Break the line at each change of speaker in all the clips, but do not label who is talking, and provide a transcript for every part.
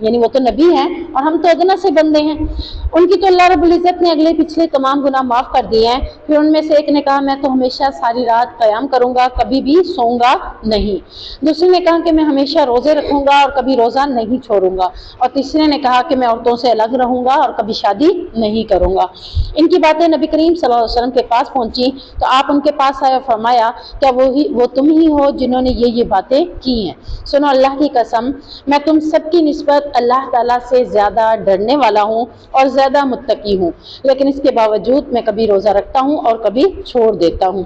یعنی وہ تو نبی ہیں اور ہم تو ادنا سے بندے ہیں. ان کی تو اللہ رب العزت نے اگلے پچھلے تمام گناہ معاف کر دیے ہیں. پھر ان میں سے ایک نے کہا میں تو ہمیشہ ساری رات قیام کروں گا, کبھی بھی سوؤں گا نہیں. دوسرے نے کہا کہ میں ہمیشہ روزے رکھوں گا اور کبھی روزہ نہیں چھوڑوں گا. اور تیسرے نے کہا کہ میں عورتوں سے الگ رہوں گا اور کبھی شادی نہیں کروں گا. ان کی باتیں نبی کریم صلی اللہ علیہ وسلم کے پاس پہنچی تو آپ ان کے پاس آئے اور فرمایا کیا وہ تم ہی ہو جنہوں نے یہ باتیں کی ہیں؟ سنو اللہ کی قسم, میں تم سب کی نسبت اللہ تعالیٰ سے زیادہ ڈرنے والا ہوں اور زیادہ متقی ہوں, لیکن اس کے باوجود میں کبھی روزہ رکھتا ہوں اور کبھی چھوڑ دیتا ہوں,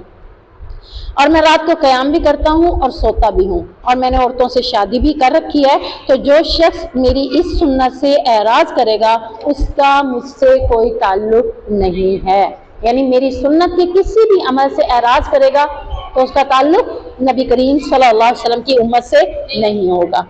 اور میں رات کو قیام بھی کرتا ہوں اور سوتا بھی ہوں, اور میں نے عورتوں سے شادی بھی کر رکھی ہے. تو جو شخص میری اس سنت سے اعراض کرے گا اس کا مجھ سے کوئی تعلق نہیں ہے. یعنی میری سنت کے کسی بھی عمل سے اعراض کرے گا تو اس کا تعلق نبی کریم صلی اللہ علیہ وسلم کی امت سے نہیں ہوگا.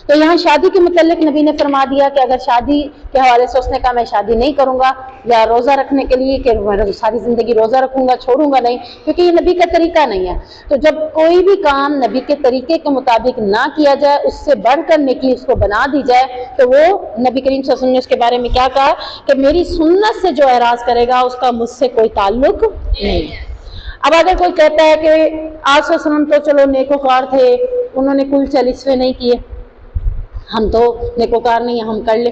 تو یہاں شادی کے متعلق نبی نے فرما دیا کہ اگر شادی کے حوالے سے اس نے کہا میں شادی نہیں کروں گا, یا روزہ رکھنے کے لیے کہ میں ساری زندگی روزہ رکھوں گا چھوڑوں گا نہیں, کیونکہ یہ نبی کا طریقہ نہیں ہے. تو جب کوئی بھی کام نبی کے طریقے کے مطابق نہ کیا جائے, اس سے بڑھ کر نیکی اس کو بنا دی جائے, تو وہ نبی کریم صلی اللہ علیہ وسلم نے اس کے بارے میں کیا کہا کہ میری سنت سے جو اعراض کرے گا اس کا مجھ سے کوئی تعلق نہیں. اب اگر کوئی کہتا ہے کہ آج صلی اللہ علیہ وسلم تو چلو نیکوکار تھے, انہوں نے کل 40 نہیں کیے, ہم تو نیکوکار نہیں ہیں, ہم کر لیں.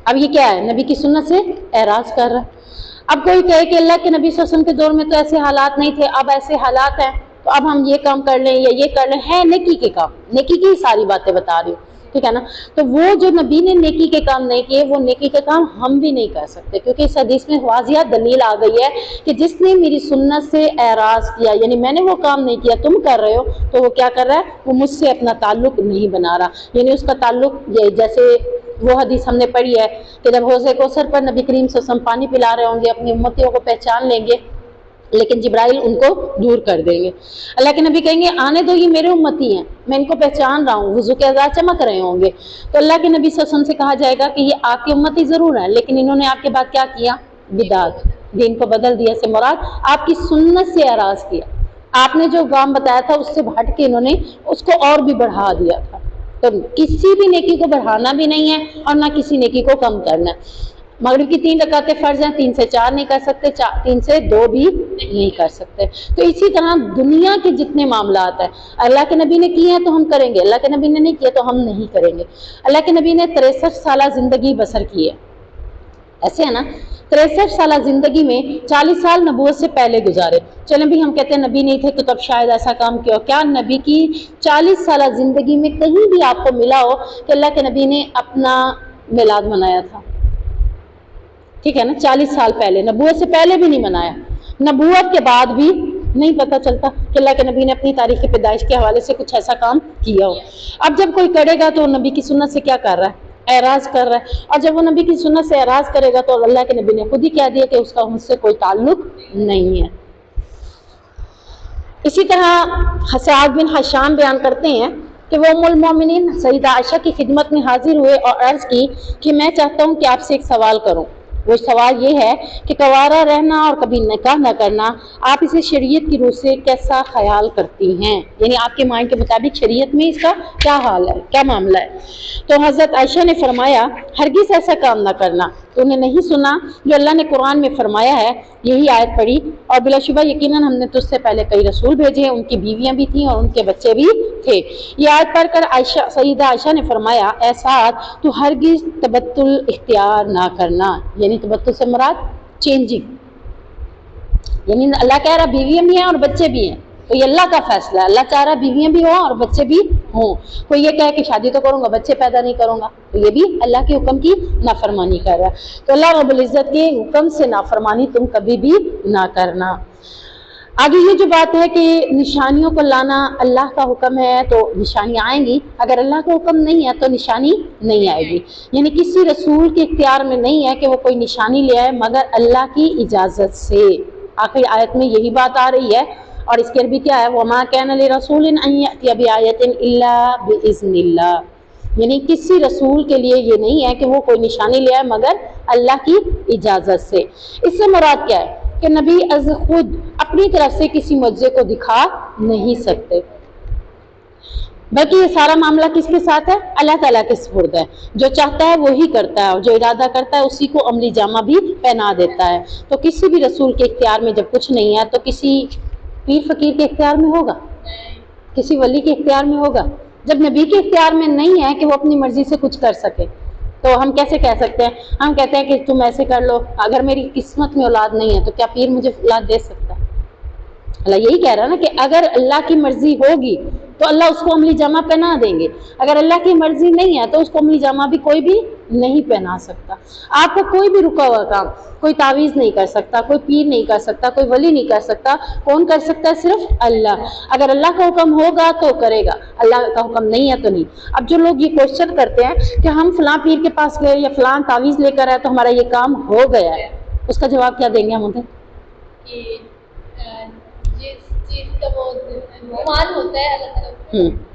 اب یہ کیا ہے؟ نبی کی سنت سے اعراض کر رہا ہے. اب کوئی کہے کہ اللہ کے نبی صلی اللہ علیہ وسلم کے دور میں تو ایسے حالات نہیں تھے, اب ایسے حالات ہیں تو اب ہم یہ کام کر لیں یا یہ کر لیں. ہے نیکی کے کام, نیکی کی ساری باتیں بتا رہی ہوں, ٹھیک ہے نا. تو وہ جو نبی نے نیکی کے کام نہیں کیے, وہ نیکی کے کام ہم بھی نہیں کر سکتے, کیونکہ اس حدیث میں واضح دلیل آ گئی ہے کہ جس نے میری سنت سے اعراض کیا, یعنی میں نے وہ کام نہیں کیا تم کر رہے ہو, تو وہ کیا کر رہا ہے؟ وہ مجھ سے اپنا تعلق نہیں بنا رہا. یعنی اس کا تعلق یہ, جیسے وہ حدیث ہم نے پڑھی ہے کہ جب حوض کوثر پر نبی کریم صلی اللہ علیہ وسلم پانی پلا رہے ہوں گے, اپنی امتیوں کو پہچان لیں گے, لیکن جبرائیل ان کو دور کر دیں گے. اللہ کے نبی کہیں گے آنے دو, یہ میرے امتی ہیں, میں ان کو پہچان رہا ہوں, وضو کے اعضاء چمک رہے ہوں گے. تو اللہ کے نبی صلی اللہ علیہ وسلم سے کہا جائے گا کہ یہ آپ کی امتی ضرور ہے, لیکن انہوں نے آپ کے بعد کیا کیا؟ بدعت, دین کو بدل دیا. سے مراد آپ کی سنت سے اعراض کیا, آپ نے جو کام بتایا تھا اس سے ہٹ کے انہوں نے اس کو اور بھی بڑھا دیا تھا. تو کسی بھی نیکی کو بڑھانا بھی نہیں ہے اور نہ کسی نیکی کو کم کرنا ہے. مغرب کی 3 رکعتیں فرض ہیں, 3 سے 4 نہیں کر سکتے, 3 سے 2 بھی نہیں کر سکتے. تو اسی طرح دنیا کے جتنے معاملات ہیں اللہ کے نبی نے کیے ہیں تو ہم کریں گے, اللہ کے نبی نے نہیں کیے تو ہم نہیں کریں گے. اللہ کے نبی نے 63 سالہ زندگی بسر کی ہے, ایسے ہے نا. 63 سالہ زندگی میں 40 سال نبوت سے پہلے گزارے. چلیں بھی ہم کہتے ہیں نبی نہیں تھے تو تب شاید ایسا کام کیا. کیا نبی کی 40 سالہ زندگی میں کہیں بھی آپ کو ملا ہو کہ اللہ کے نبی نے اپنا میلاد منایا تھا؟ ٹھیک ہے نا, 40 سال پہلے, نبوت سے پہلے بھی نہیں منایا, نبوت کے بعد بھی نہیں پتہ چلتا کہ اللہ کے نبی نے اپنی تاریخ پیدائش کے حوالے سے کچھ ایسا کام کیا ہو. اب جب کوئی کرے گا تو نبی کی سنت سے کیا کر رہا ہے؟ اعراض کر رہا ہے. اور جب وہ نبی کی سنت سے اعراض کرے گا تو اللہ کے نبی نے خود ہی کہہ دیا کہ اس کا مجھ سے کوئی تعلق نہیں ہے. اسی طرح سعد بن حشام بیان کرتے ہیں کہ وہ ام المومنین سیدہ عائشہ کی خدمت میں حاضر ہوئے اور عرض کی کہ میں چاہتا ہوں کہ آپ سے ایک سوال کروں. وہ سوال یہ ہے کہ کنوارا رہنا اور کبھی نکاح نہ کرنا, آپ اسے شریعت کی روح سے کیسا خیال کرتی ہیں؟ یعنی آپ کے مائنڈ کے مطابق شریعت میں اس کا کیا حال ہے, کیا معاملہ ہے؟ تو حضرت عائشہ نے فرمایا ہرگز ایسا کام نہ کرنا. تو انہیں نہیں سنا جو اللہ نے قرآن میں فرمایا ہے, یہی آیت پڑھی, اور بلا شبہ یقیناً ہم نے تجھ سے پہلے کئی رسول بھیجے, ان کی بیویاں بھی تھیں اور ان کے بچے بھی تھے. یہ آیت پڑھ کر سیدہ عائشہ نے فرمایا اے سعد تو ہرگز تبتل اختیار نہ کرنا. یعنی تبتل سے مراد چینجنگ, یعنی اللہ کہہ رہا بیویاں بھی ہیں اور بچے بھی ہیں, تو یہ اللہ کا فیصلہ ہے. اللہ چاہ رہا بیویاں بھی ہوں اور بچے بھی ہوں. کوئی یہ کہے کہ شادی تو کروں گا بچے پیدا نہیں کروں گا, تو یہ بھی اللہ کے حکم کی نافرمانی کر رہا ہے. تو اللہ رب العزت کے حکم سے نافرمانی تم کبھی بھی نہ کرنا. آگے یہ جو بات ہے کہ نشانیوں کو لانا اللہ کا حکم ہے تو نشانیاں آئیں گی, اگر اللہ کا حکم نہیں ہے تو نشانی نہیں آئے گی. یعنی کسی رسول کے اختیار میں نہیں ہے کہ وہ کوئی نشانی لے آئے مگر اللہ کی اجازت سے. آخری آیت میں یہی بات آ رہی ہے, اور اس کے عربی کیا ہے؟ وَمَا كَانَ لِرَسُولٍ أَن يَأْتِيَ بِآيَةٍ إِلَّا بِإِذْنِ اللَّهِ. یعنی کسی رسول کے لیے یہ نہیں ہے کہ وہ کوئی نشانی لے آئے مگر اللہ کی اجازت سے. اس سے مراد کیا ہے کہ نبی از خود اپنی طرف سے کسی معجزے کو دکھا نہیں سکتے. بلکہ یہ سارا معاملہ کس کے ساتھ ہے؟ اللہ تعالیٰ کے سپرد ہے. جو چاہتا ہے وہی کرتا ہے، اور جو ارادہ کرتا ہے اسی کو عملی جامہ بھی پہنا دیتا ہے. تو کسی بھی رسول کے اختیار میں جب کچھ نہیں ہے تو کسی پیر فقیر کے اختیار میں ہوگا؟ کسی ولی کے اختیار میں ہوگا؟ جب نبی کے اختیار میں نہیں ہے کہ وہ اپنی مرضی سے کچھ کر سکے تو ہم کیسے کہہ سکتے ہیں؟ ہم کہتے ہیں کہ تم ایسے کر لو، اگر میری قسمت میں اولاد نہیں ہے تو کیا پیر مجھے اولاد دے سکتا ہے؟ اللہ یہی کہہ رہا ہے نا کہ اگر اللہ کی مرضی ہوگی تو اللہ اس کو عملی جامہ پہنا دیں گے، اگر اللہ کی مرضی نہیں ہے تو اس کو عملی جامہ بھی کوئی بھی نہیں پہنا سکتا. آپ کو کوئی بھی رکا ہوا کام، کوئی تعویذ نہیں کر سکتا، کوئی پیر نہیں کر سکتا، کوئی ولی نہیں کر سکتا. کون کر سکتا ہے؟ صرف اللہ. اگر اللہ کا حکم ہوگا تو کرے گا، اللہ کا حکم نہیں ہے تو نہیں. اب جو لوگ یہ کوشچن کرتے ہیں کہ ہم فلاں پیر کے پاس گئے یا فلاں تعویذ لے کر آئے تو ہمارا یہ کام ہو گیا ہے، اس کا جواب کیا دیں گے ہم انہیں؟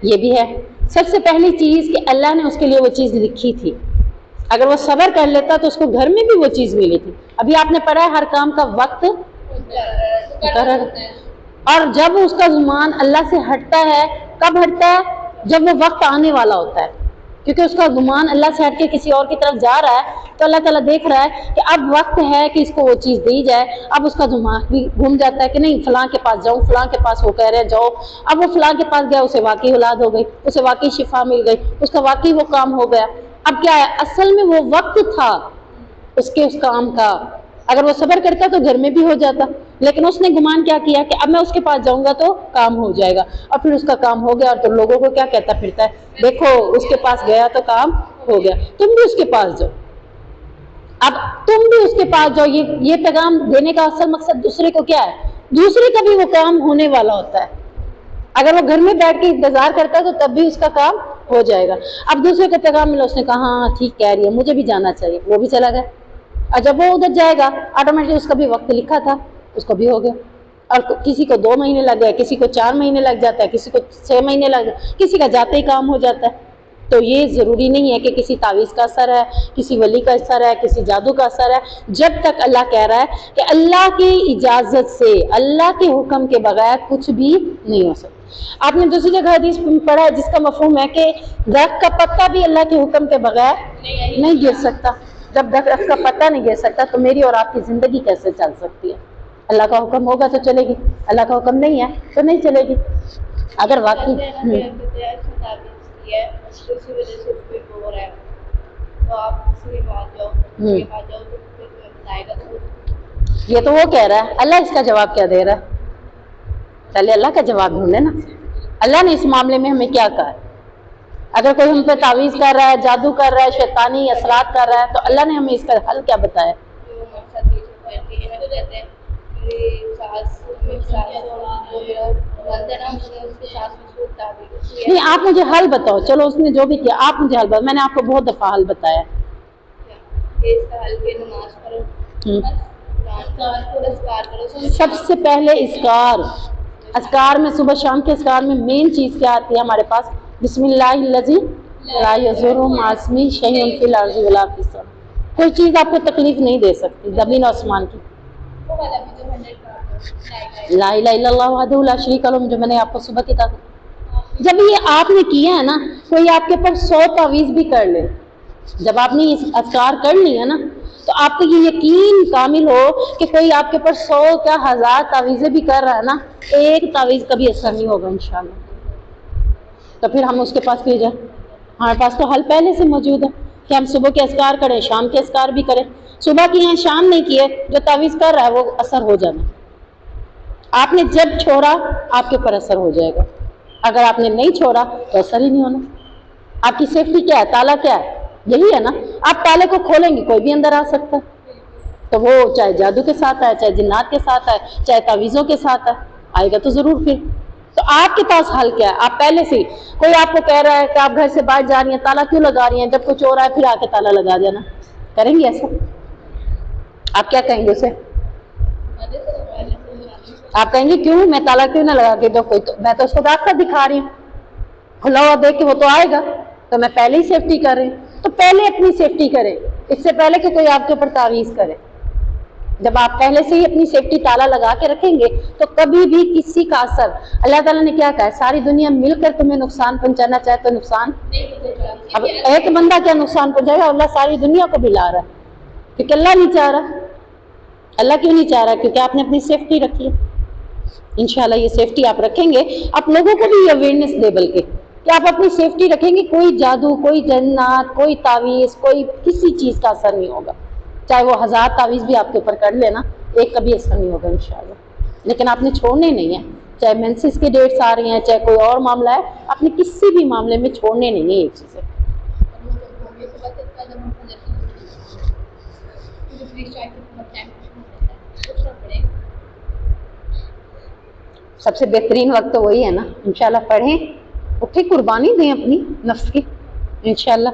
یہ بھی ہے. سب سے پہلی چیز کہ اللہ نے اس کے لیے وہ چیز لکھی تھی، اگر وہ صبر کر لیتا تو اس کو گھر میں بھی وہ چیز ملی تھی. ابھی آپ نے پڑھا ہے ہر کام کا وقت مقرر، اور جب اس کا گمان اللہ سے ہٹتا ہے، کب ہٹتا ہے؟ جب وہ وقت آنے والا ہوتا ہے، کیونکہ اس کا گمان اللہ سے ہٹ کے کسی اور کی طرف جا رہا ہے تو اللہ تعالیٰ دیکھ رہا ہے کہ اب وقت ہے کہ اس کو وہ چیز دی جائے. اب اس کا دماغ بھی گھوم جاتا ہے کہ نہیں فلاں کے پاس جاؤں، فلاں کے پاس وہ کہہ رہے ہیں جاؤ. اب وہ فلاں کے پاس گیا، اسے واقعی اولاد ہو گئی، اسے واقعی شفا مل گئی، اس کا واقعی وہ کام ہو گیا. اب کیا ہے؟ اصل میں وہ وقت تھا اس کے اس کام کا. اگر وہ صبر کرتا تو گھر میں بھی ہو جاتا، لیکن اس نے گمان کیا کیا کہ اب میں اس کے پاس جاؤں گا تو کام ہو جائے گا، اور پھر اس کا کام ہو گیا. اور تو لوگوں کو کیا کہتا پھرتا ہے، دیکھو اس کے پاس گیا تو کام ہو گیا، تم بھی اس کے پاس جاؤ. اب تم بھی اس کے پاس جاؤ، یہ پیغام دینے کا اصل مقصد دوسرے کو کیا ہے؟ دوسرے کا بھی وہ کام ہونے والا ہوتا ہے. اگر وہ گھر میں بیٹھ کے انتظار کرتا ہے تو تب بھی اس کا کام ہو جائے گا. اب دوسرے کو پیغام ملا، اس نے کہا ہاں ٹھیک کہہ رہی ہے، مجھے بھی جانا چاہیے، وہ بھی چلا گیا. اور جب وہ ادھر جائے گا آٹومیٹکلی اس کا بھی وقت لکھا تھا، اس کو بھی ہو گیا. اور کسی کو 2 مہینے لگ گئے، کسی کو 4 مہینے لگ جاتا ہے، کسی کو 6 مہینے لگ جاتا ہے، کسی کا جاتے ہی کام ہو جاتا ہے. تو یہ ضروری نہیں ہے کہ کسی تعویذ کا اثر ہے، کسی ولی کا اثر ہے، کسی جادو کا اثر ہے. جب تک اللہ کہہ رہا ہے کہ اللہ کی اجازت سے، اللہ کے حکم کے بغیر کچھ بھی نہیں ہو سکتا. آپ نے دوسری جگہ حدیث پڑھا ہے جس کا مفہوم ہے کہ درخت کا پتا بھی اللہ کے حکم کے بغیر نہیں گر سکتا. جب درخت کا پتا نہیں گر سکتا تو میری اور آپ کی زندگی کیسے چل سکتی ہے؟ اللہ کا حکم ہوگا تو چلے گی، اللہ کا حکم نہیں ہے تو نہیں چلے گی. اگر واقعی یہ تو وہ کہہ رہا ہے، اللہ اس کا جواب کیا دے رہا ہے؟ چلے اللہ کا جواب ڈھونڈے نا. اللہ نے اس معاملے میں ہمیں کیا کہا ہے؟ اگر کوئی ہم پہ تعویذ کر رہا ہے، جادو کر رہا ہے، شیطانی اثرات کر رہا ہے تو اللہ نے ہمیں اس کا حل کیا بتایا؟ نہیں آپ مجھے حل بتاؤ. چلو اس نے جو بھی کیا آپ مجھے حل بتاؤ. میں نے آپ کو بہت دفعہ حل بتایا. سب سے پہلے اذکار میں صبح شام کے اذکار میں مین چیز کیا آتی ہے ہمارے پاس؟ بسم اللہ الذی لا یضر مع اسمہ شیء فی الارض ولا فی السماء. کوئی چیز آپ کو تکلیف نہیں دے سکتی زمین و آسمان کی. لا الہ الا اللہ وحدہ لا شریک لہ جو میں نے آپ کو صبح کہا تھا. جب یہ آپ نے کیا ہے نا، کوئی آپ کے پر 100 تعویذ بھی کر لے، جب آپ نے یہ اذکار کر لی ہے نا تو آپ کو یہ یقین کامل ہو کہ کوئی آپ کے پر 100 کیا 1000 تعویذیں بھی کر رہا ہے نا، ایک تعویذ کا بھی اثر نہیں ہوگا انشاءاللہ. تو پھر ہم اس کے پاس کیوں جائیں؟ ہمارے پاس تو حل پہلے سے موجود ہے کہ ہم صبح کے اذکار کریں، شام کے اذکار بھی کریں. صبح کیے ہیں شام نہیں کیے، جو تعویذ کر رہا ہے وہ اثر ہو جانا. آپ نے جب چھوڑا آپ کے پر اثر ہو جائے گا، اگر آپ نے نہیں چھوڑا تو اثر ہی نہیں ہونا. آپ کی سیفٹی کیا ہے؟ تالا کیا ہے؟ یہی ہے نا. آپ تالے کو کھولیں گے کوئی بھی اندر آ سکتا ہے، تو وہ چاہے جادو کے ساتھ آئے، چاہے جنات کے ساتھ آئے، چاہے تعویذوں کے ساتھ آئے گا تو ضرور. پھر تو آپ کے پاس حل کیا ہے؟ آپ پہلے سے کوئی آپ کو کہہ رہا ہے کہ آپ گھر سے باہر جا رہی ہیں، تالا کیوں لگا رہی ہیں؟ جب کچھ ہو رہا ہے پھر آ کے تالا لگا دینا. کریں گے ایسا؟ آپ کیا کہیں گے اسے؟ آپ کہیں گے کیوں میں تالا کیوں نہ لگا کے دو؟ کوئی تو میں تو اس کو راستہ دکھا رہی ہوں، کھلا ہوا دیکھ کے وہ تو آئے گا، تو میں پہلے ہی سیفٹی کر رہی ہوں. تو پہلے اپنی سیفٹی کریں اس سے پہلے کہ کوئی آپ کے اوپر تعویذ کرے. جب آپ پہلے سے ہی اپنی سیفٹی تالا لگا کے رکھیں گے تو کبھی بھی کسی کا اثر، اللہ تعالیٰ نے کیا کہا ہے، ساری دنیا مل کر تمہیں نقصان پہنچانا چاہے تو نقصان، اب ایک بندہ کیا نقصان پہنچائے گا، اللہ ساری دنیا کو بھی لا رہا ہے، کیونکہ اللہ نہیں چاہ رہا۔ اللہ کیوں نہیں چاہ رہا؟ کیونکہ آپ نے اپنی سیفٹی رکھی ہے۔ انشاءاللہ یہ سیفٹی آپ رکھیں گے، آپ لوگوں کو بھی اویئرنیس دے، بلکہ کہ آپ اپنی سیفٹی رکھیں گے، کوئی جادو، کوئی جنات، کوئی تعویذ، کوئی کسی چیز کا اثر نہیں ہوگا، چاہے وہ 1000 تعویذ بھی آپ کے اوپر کر لینا، ایک کبھی اثر نہیں ہوگا انشاءاللہ۔ لیکن آپ نے چھوڑنے نہیں ہے، چاہے مینسز کی ڈیٹس آ رہی ہیں، چاہے کوئی اور معاملہ ہے، آپ نے کسی بھی معاملے میں چھوڑنے نہیں ہے یہ چیزیں۔ سب سے بہترین وقت تو وہی ہے نا، انشاءاللہ پڑھیں، اٹھے، قربانی دیں اپنی نفس کی انشاءاللہ۔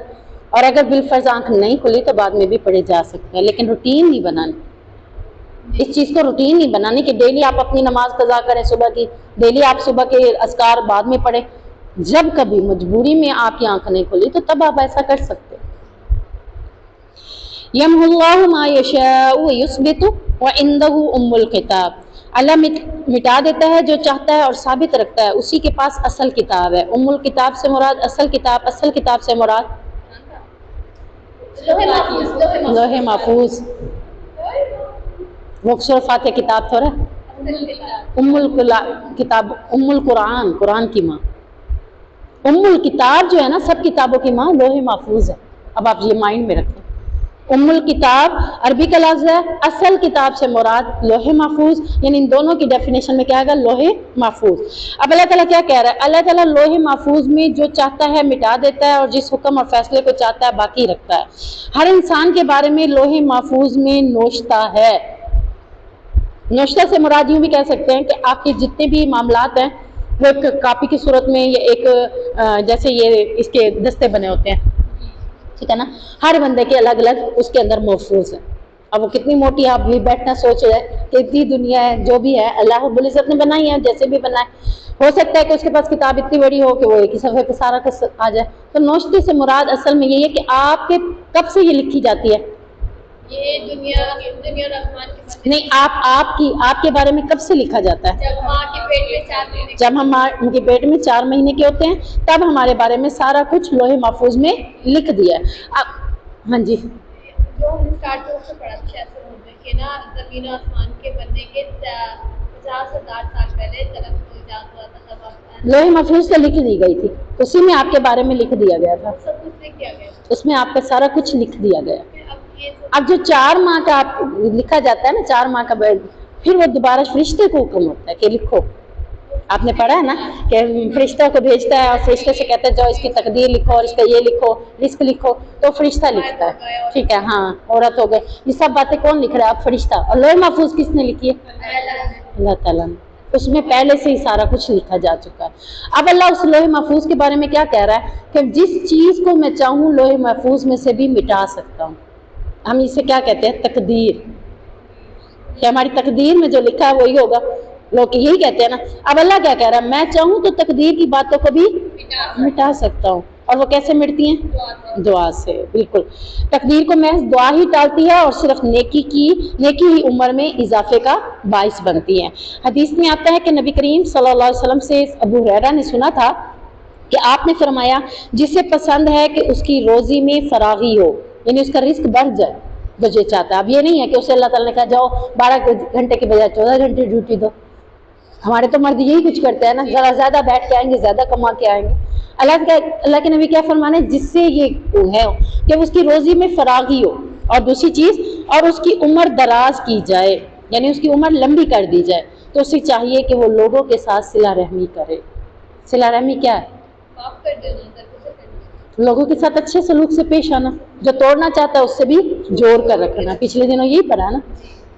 اور اگر بالفرض آنکھ نہیں کھلی تو بعد میں بھی پڑھے جا سکتے ہیں، لیکن روٹین نہیں بنانی، اس چیز کو روٹین نہیں بنانی کہ ڈیلی آپ اپنی نماز قضا کریں صبح کی، ڈیلی آپ صبح کے اذکار بعد میں پڑھیں۔ جب کبھی مجبوری میں آپ کی آنکھ نہیں کھلی تو تب آپ ایسا کر سکتے ہیں۔ یمحو اللہ ما یشاء ویثبت وعنده ام الکتاب، اللہ مٹا دیتا ہے جو چاہتا ہے اور ثابت رکھتا ہے، اسی کے پاس اصل کتاب ہے۔ ام الکتاب سے مراد اصل کتاب سے مراد لوح محفوظ، وہ سورۃ فاتحہ کتاب تھوڑا، ام القرآن، قرآن کی ماں، ام الکتاب جو ہے نا سب کتابوں کی ماں لوح محفوظ ہے۔ اب آپ یہ مائنڈ میں رکھیں، ام الکتاب عربی کا لفظ ہے، اصل کتاب سے مراد لوح محفوظ، یعنی ان دونوں کی ڈیفینیشن میں کیا ہے گا، لوح محفوظ۔ اب اللہ تعالیٰ کیا کہہ رہا ہے، اللہ تعالیٰ لوح محفوظ میں جو چاہتا ہے مٹا دیتا ہے، اور جس حکم اور فیصلے کو چاہتا ہے باقی رکھتا ہے۔ ہر انسان کے بارے میں لوح محفوظ میں نوشتہ ہے۔ نوشتہ سے مراد یوں بھی کہہ سکتے ہیں کہ آپ کے جتنے بھی معاملات ہیں وہ ایک کاپی کی صورت میں، یا ایک جیسے یہ اس کے دستے بنے ہوتے ہیں، ٹھیک ہے نا، ہر بندے کے الگ الگ اس کے اندر محفوظ ہے۔ اب وہ کتنی موٹی ہے، آپ بھی بیٹھنا سوچ رہے ہیں کہ اتنی دنیا ہے، جو بھی ہے اللہ رب العزت نے بنائی ہے، جیسے بھی بنائے، ہو سکتا ہے کہ اس کے پاس کتاب اتنی بڑی ہو کہ وہ ایک ہی صفحے پہ سارا آ جائے۔ تو نوشتے سے مراد اصل میں یہ ہے کہ آپ کے کب سے یہ لکھی جاتی ہے، یہ دنیا اور آسمان کے بارے نہیں، آپ کے بارے میں کب سے لکھا جاتا ہے، جب ماں کے پیٹ میں 4 مہینے، جب ہم ان کے پیٹ میں 4 مہینے کے ہوتے ہیں تب ہمارے بارے میں سارا کچھ لوح محفوظ میں لکھ دیا ہے۔ ہاں جی، جو ہم اسٹارٹ سے پڑھا تھا کہ نا زمین و آسمان کے بننے کے 50,000 سال پہلے جنم کو ایجاد ہوا تھا، تب لوح محفوظ سے لکھ دی گئی تھی، اسی میں آپ کے بارے میں لکھ دیا گیا تھا، سب کچھ لکھ دیا گیا، اس میں آپ کا سارا کچھ لکھ دیا گیا۔ اب جو 4 ماہ کا آپ لکھا جاتا ہے نا، 4 ماہ کا پھر وہ دوبارہ فرشتے کو حکم ہوتا ہے کہ لکھو، آپ نے پڑھا ہے نا کہ فرشتہ کو بھیجتا ہے اور فرشتے سے کہتا ہے جاؤ اس کی تقدیر لکھو اور اس کا یہ لکھو، رزق لکھو، تو فرشتہ لکھتا ہے، ٹھیک ہے، ہاں عورت ہو گئے، یہ سب باتیں کون لکھ رہا ہے، اب فرشتہ۔ اور لوح محفوظ کس نے لکھی ہے، اللہ تعالیٰ نے، اس میں پہلے سے ہی سارا کچھ لکھا جا چکا ہے۔ اب اللہ اس لوح محفوظ کے بارے میں کیا کہہ رہا ہے کہ جس چیز کو میں چاہوں لوح محفوظ میں سے بھی مٹا سکتا ہوں۔ ہم اسے کیا کہتے ہیں، تقدیر، کہ ہماری تقدیر میں جو لکھا ہے وہی ہوگا، لوگ یہی کہتے ہیں نا۔ اب اللہ کیا کہہ رہا ہے، میں چاہوں تو تقدیر کی باتوں کو بھی مٹا سکتا ہوں، اور وہ کیسے مٹتی ہیں، دعا سے، بالکل۔ تقدیر کو محض دعا ہی ٹالتی ہے، اور صرف نیکی ہی عمر میں اضافے کا باعث بنتی ہے۔ حدیث میں آتا ہے کہ نبی کریم صلی اللہ علیہ وسلم سے ابو ہریرہ نے سنا تھا کہ آپ نے فرمایا، جسے پسند ہے کہ اس کی روزی میں فراغی ہو، یعنی اس کا رزق بڑھ جائے، جو یہ چاہتا ہے۔ اب یہ نہیں ہے کہ اسے اللہ تعالیٰ نے کہا جاؤ 12 گھنٹے کے بجائے 14 گھنٹے ڈیوٹی دو، ہمارے تو مرد یہی کچھ کرتے ہیں نا، ذرا زیادہ بیٹھ کے آئیں گے، زیادہ کما کے آئیں گے۔ اللہ کے نبی کیا فرمانے، جس سے یہ ہے کہ اس کی روزی میں فراغی ہو، اور دوسری چیز، اور اس کی عمر دراز کی جائے، یعنی اس کی عمر لمبی کر دی جائے، تو اسے چاہیے کہ وہ لوگوں کے ساتھ صلہ رحمی کرے۔ صلہ رحمی کیا ہے، معاف کر دینا، لوگوں کے ساتھ اچھے سلوک سے پیش آنا، جو توڑنا چاہتا ہے اس سے بھی جوڑ کر رکھنا۔ پچھلے دنوں یہی پڑھا نا،